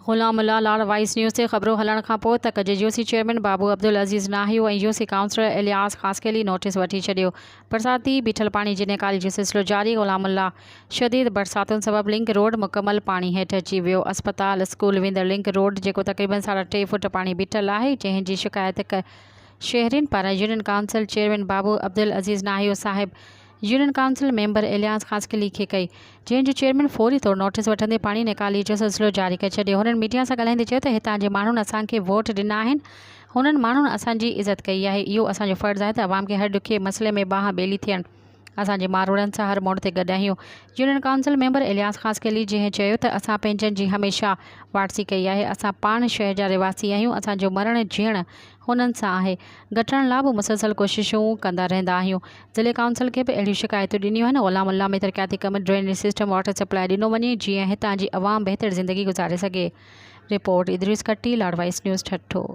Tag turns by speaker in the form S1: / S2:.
S1: गुलामुल्लाह लाड wise news से ख़बरों हलण खां पोइ त कजे यूसी चेयरमैन बाबू अब्दुल अज़ीज़ नाहियो ऐं यूसी काउंसलर इलियास ख़ासकेली नोटिस वठी छॾियो। बरसाती बीठल पाणी जी निकाली जो सिलसिलो जारी। गुलामुल्लाह शदीद बरसातुनि सबबि लिंक रोड मुकमल पाणी हेठि अची वियो। अस्पताल स्कूल वेंदड़ लिंक रोड जेको तक़रीबन 3.5 फुट पाणी बीठल आहे, जंहिंजी शिकायत शहरियुनि पारां यूनियन काउंसिल चेयरमैन बाबू अब्दुल अज़ीज़ नाहियो साहिब यूनियन काउंसिल मेंबर इलियास ख़ासकेली खे कई, जंहिंजो चेयरमैन फौरी तौर नोटिस वठंदे पाणी निकाली जो सिलसिलो जारी करे छॾियो। हुननि मीडिया सां ॻाल्हाईंदे चयो त हितां जे माण्हुनि असांखे वोट ॾिना आहिनि, हुननि माण्हुनि असांजी इज़त कई आहे। इहो असांजो फ़र्ज़ु आहे त अवाम खे हर ॾुखे मसइले में बांह ॿेली थियणु, असांजे मारोड़नि सां हर मोड़ ते गॾु आहियूं। यूनियन काउंसिल मेंबर इलियास ख़ासकेली जंहिं चयो त असां पंहिंजनि जी हमेशह वारसी कई आहे। असां पाण शहर जा रिवासी आहियूं, असांजो मरण जीअण हुननि सां आहे। घटण लाइ बि मुसलसल कोशिशूं कंदा रहंदा आहियूं। ज़िले काउंसिल खे बि अहिड़ियूं शिकायतूं ॾिनियूं आहिनि। गुलामुल्लाह में तरक़ियाती कम, ड्रेनेज सिस्टम, वाटर सप्लाई ॾिनो वञे जीअं हितां जी अवाम बहितर ज़िंदगी गुज़ारे सघे। रिपोर्ट इदरीस कट्टी, लाडवाइस न्यूज़ ठठो।